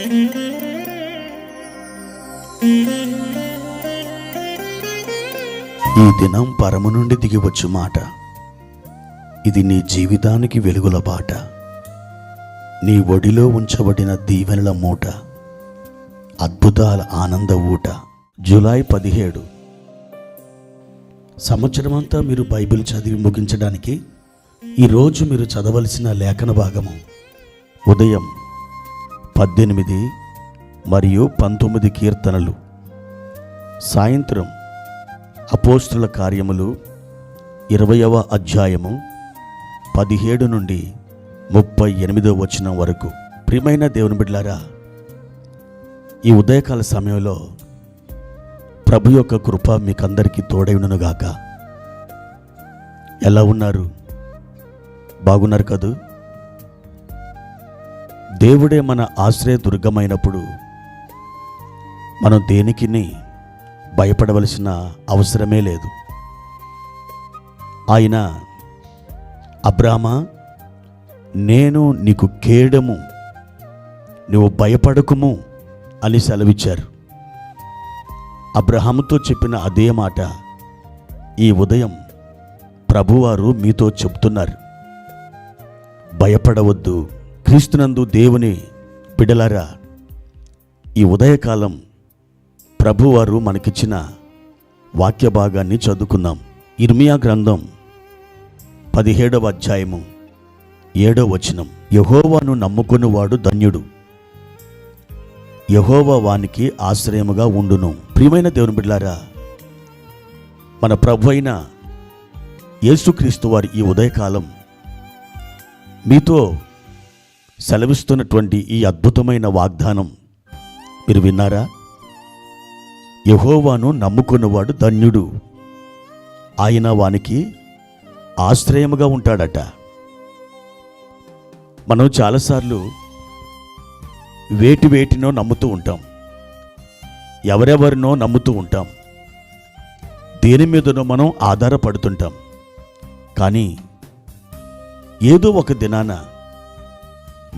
ఈ దినం పరము నుండి దిగివచ్చు మాట. ఇది నీ జీవితానికి వెలుగుల బాట. నీ ఒడిలో ఉంచబడిన దీవెనల మూట, అద్భుతాల ఆనంద ఊట. జూలై 17. సంవత్సరమంతా మీరు బైబిల్ చదివి ముగించడానికి ఈరోజు మీరు చదవలసిన లేఖన భాగము ఉదయం 18 మరియు 19 కీర్తనలు, సాయంత్రం అపోస్తుల కార్యములు 20వ అధ్యాయము 17 నుండి 38వ వచనం వరకు. ప్రియమైన దేవుని బిడ్డలారా, ఈ ఉదయకాల సమయంలో ప్రభు యొక్క కృప మీకందరికీ తోడైనగాక. ఎలా ఉన్నారు? బాగున్నారు కదూ? దేవుడే మన ఆశ్రయ దుర్గమైనప్పుడు మనం దేనికిని భయపడవలసిన అవసరమే లేదు. ఆయన అబ్రామా, నేను నీకు కేడము, నువ్వు భయపడకుము అని సెలవిచ్చారు. అబ్రహాముతో చెప్పిన అదే మాట ఈ ఉదయం ప్రభువారు మీతో చెప్తున్నారు. భయపడవద్దు. క్రీస్తునందు దేవుని బిడ్డలారా, ఈ ఉదయకాలం ప్రభువారు మనకిచ్చిన వాక్య భాగాన్ని చదువుకుందాం. ఇర్మియా గ్రంథం 17వ అధ్యాయము 7వ వచనం. యెహోవాను నమ్ముకునివాడు ధన్యుడు, యెహోవా వానికి ఆశ్రయముగా ఉండును. ప్రియమైన దేవుని బిడ్డలారా, మన ప్రభు అయిన యేసుక్రీస్తు వారి ఈ ఉదయకాలం మీతో సెలవిస్తున్నటువంటి ఈ అద్భుతమైన వాగ్దానం మీరు విన్నారా? యెహోవాను నమ్ముకున్నవాడు ధన్యుడు, ఆయన వానికి ఆశ్రయముగా ఉంటాడట. మనం చాలాసార్లు వేటినో నమ్ముతూ ఉంటాం, ఎవరెవరినో నమ్ముతూ ఉంటాం, దేని మీదనో మనం ఆధారపడుతుంటాం. కానీ ఏదో ఒక దినాన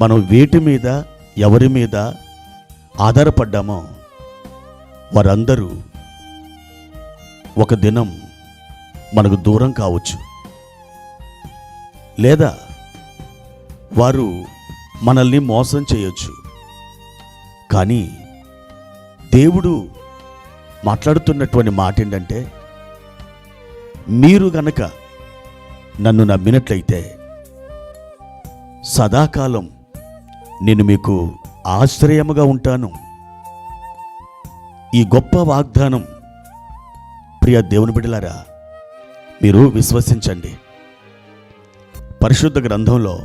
మనం వేటి మీద ఎవరి మీద ఆధారపడ్డామో వారందరూ ఒక దినం మనకు దూరం కావచ్చు, లేదా వారు మనల్ని మోసం చేయొచ్చు. కానీ దేవుడు మాట్లాడుతున్నటువంటి మాట ఏంటంటే, మీరు గనక నన్ను నమ్మినట్లయితే సదాకాలం నేను మీకు ఆశ్రయముగా ఉంటాను. ఈ గొప్ప వాగ్దానం ప్రియ దేవుని బిడ్డలారా, మీరు విశ్వసించండి. పరిశుద్ధ గ్రంథంలో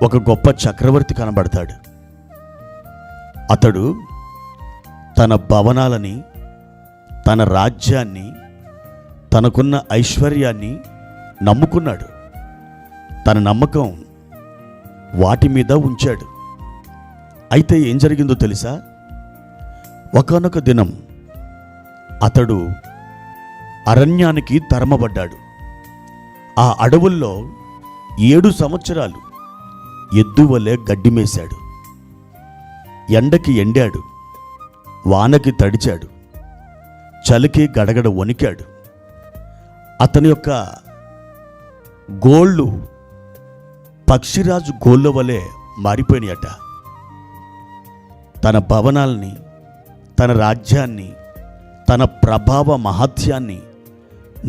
ఒక గొప్ప చక్రవర్తి కనబడతాడు. అతడు తన భవనాలని, తన రాజ్యాన్ని, తనకున్న ఐశ్వర్యాన్ని నమ్ముకున్నాడు. తన నమ్మకం వాటి మీద ఉంచాడు. అయితే ఏం జరిగిందో తెలుసా? ఒకానొక దినం అతడు అరణ్యానికి తరమబడ్డాడు. ఆ అడవుల్లో 7 సంవత్సరాలు ఎద్దు వలె గడ్డి మేశాడు. ఎండకి ఎండాడు, వానకి తడిచాడు, చలికి గడగడ వణికాడు. అతని యొక్క గోళ్ళు పక్షిరాజు గోళ్ళ వలె మారిపోయినాయట. తన భవనాల్ని, తన రాజ్యాన్ని, తన ప్రభావ మహత్యాన్ని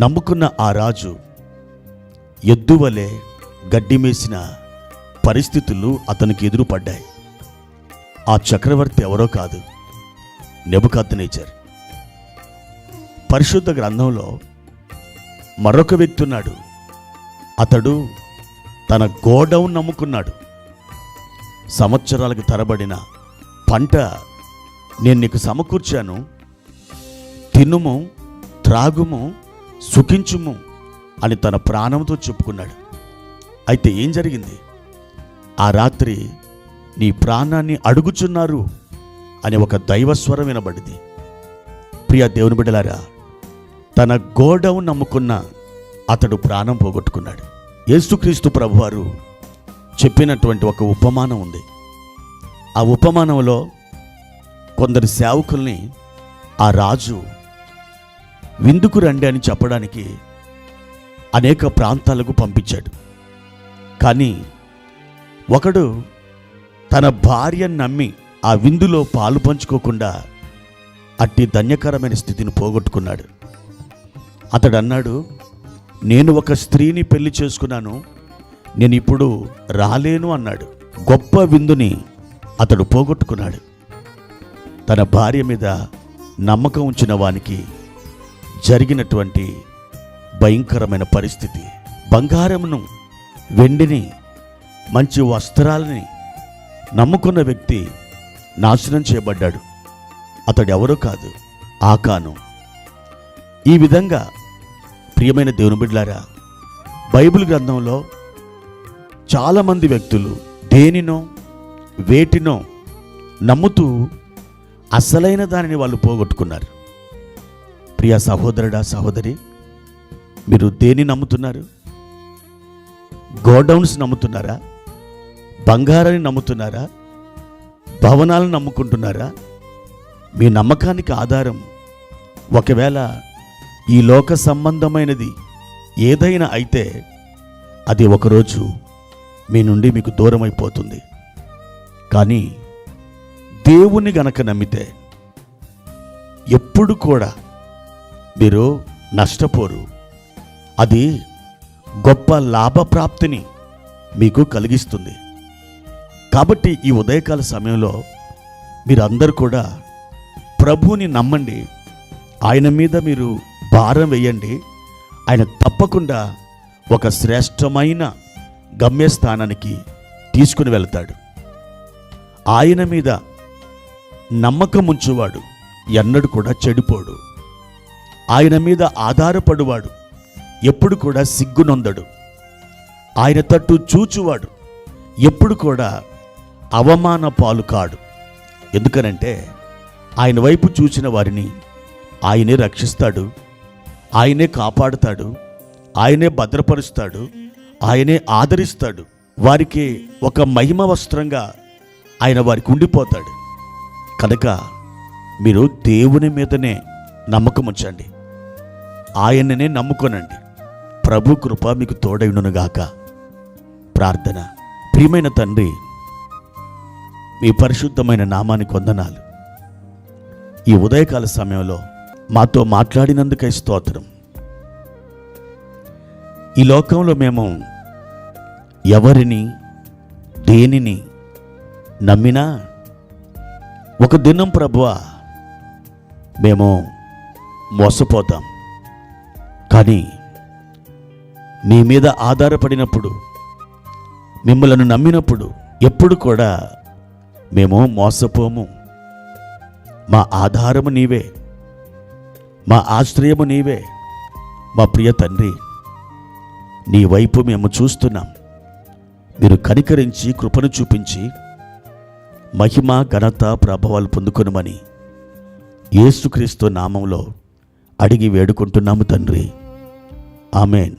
నమ్ముకున్న ఆ రాజు ఎద్దు వలె గడ్డి మేసిన పరిస్థితులు అతనికి ఎదురుపడ్డాయి. ఆ చక్రవర్తి ఎవరో కాదు, నెబుకద్నెజర్. పరిశుద్ధ గ్రంథంలో మరొక వ్యక్తి ఉన్నాడు. అతడు తన గోడౌన్ నమ్ముకున్నాడు. సంవత్సరాలకు తరబడిన పంట నేను నీకు సమకూర్చాను, తినుము, త్రాగుము, సుఖించుము అని తన ప్రాణంతో చెప్పుకున్నాడు. అయితే ఏం జరిగింది? ఆ రాత్రి నీ ప్రాణాన్ని అడుగుచున్నారు అని ఒక దైవస్వరం వినబడింది. ప్రియ దేవుని బిడ్డలారా, తన గోడౌన్ నమ్ముకున్న అతడు ప్రాణం పోగొట్టుకున్నాడు. యేసుక్రీస్తు ప్రభువారు చెప్పినటువంటి ఒక ఉపమానం ఉంది. ఆ ఉపమానంలో కొందరు సేవకుల్ని ఆ రాజు విందుకు రండి అని చెప్పడానికి అనేక ప్రాంతాలకు పంపించాడు. కానీ ఒకడు తన భార్యను నమ్మి ఆ విందులో పాలు పంచుకోకుండా అట్టి ధన్యకరమైన స్థితిని పోగొట్టుకున్నాడు. అతడు అన్నాడు, నేను ఒక స్త్రీని పెళ్లి చేసుకున్నాను, నేను ఇప్పుడు రాలేను అన్నాడు. గొప్ప విందుని అతడు పోగొట్టుకున్నాడు. తన భార్య మీద నమ్మకం ఉంచిన వానికి జరిగినటువంటి భయంకరమైన పరిస్థితి. బంగారమును, వెండిని, మంచి వస్త్రాలని నమ్ముకున్న వ్యక్తి నాశనం చేయబడ్డాడు. అతడు ఎవరో కాదు, ఆకాను. ఈ విధంగా ప్రియమైన దేవుని బిడ్డలారా, బైబిల్ గ్రంథంలో చాలామంది వ్యక్తులు దేనినో వేటినో నమ్ముతూ అసలైన దానిని వాళ్ళు పోగొట్టుకున్నారు. ప్రియ సహోదరుడా, సహోదరి, మీరు దేన్ని నమ్ముతున్నారు? గోడౌన్స్ నమ్ముతున్నారా? బంగారాన్ని నమ్ముతున్నారా? భవనాలను నమ్ముకుంటున్నారా? మీ నమ్మకానికి ఆధారం ఒకవేళ ఈ లోక సంబంధమైనది ఏదైనా అయితే అది ఒకరోజు మీ నుండి మీకు దూరం అయిపోతుంది. కానీ దేవుని గనక నమ్మితే ఎప్పుడు కూడా మీరు నష్టపోరు. అది గొప్ప లాభప్రాప్తిని మీకు కలిగిస్తుంది. కాబట్టి ఈ ఉదయకాల సమయంలో మీరందరూ కూడా ప్రభువుని నమ్మండి. ఆయన మీద మీరు భారం వేయండి. ఆయన తప్పకుండా ఒక శ్రేష్టమైన గమ్యస్థానానికి తీసుకుని వెళ్తాడు. ఆయన మీద నమ్మకం ఉంచువాడు ఎన్నడూ కూడా చెడిపోడు. ఆయన మీద ఆధారపడువాడు ఎప్పుడు కూడా సిగ్గునొందడు. ఆయన తట్టు చూచువాడు ఎప్పుడు కూడా అవమాన పాలు కాడు. ఎందుకనంటే ఆయన వైపు చూచిన వారిని ఆయనే రక్షిస్తాడు, ఆయనే కాపాడుతాడు, ఆయనే భద్రపరుస్తాడు, ఆయనే ఆదరిస్తాడు. వారికి ఒక మహిమ వస్త్రంగా ఆయన వారికి ఉండిపోతాడు. కనుక మీరు దేవుని మీదనే నమ్మకం ఉంచండి, ఆయననే నమ్ముకొనండి. ప్రభు కృప మీకు తోడైనగాక. ప్రార్థన. ప్రియమైన తండ్రి, మీ పరిశుద్ధమైన నామానికి వందనాలు. ఈ ఉదయకాల సమయంలో మాతో మాట్లాడినందుకై స్తోత్రం. ఈ లోకంలో మేము ఎవరిని దేనిని నమ్మినా ఒక దినం ప్రభువా మేము మోసపోతాం. కానీ మీ మీద ఆధారపడినప్పుడు, మిమ్మల్ని నమ్మినప్పుడు ఎప్పుడు కూడా మేము మోసపోము. మా ఆధారము నీవే, మా ఆశ్రయము నీవే. మా ప్రియ తండ్రి, నీ వైపు మేము చూస్తున్నాం. మీరు కనికరించి కృపను చూపించి మహిమ ఘనత ప్రభావాలు పొందుకొనుమని యేసుక్రీస్తు నామంలో అడిగి వేడుకుంటున్నాము తండ్రి. ఆమేన్.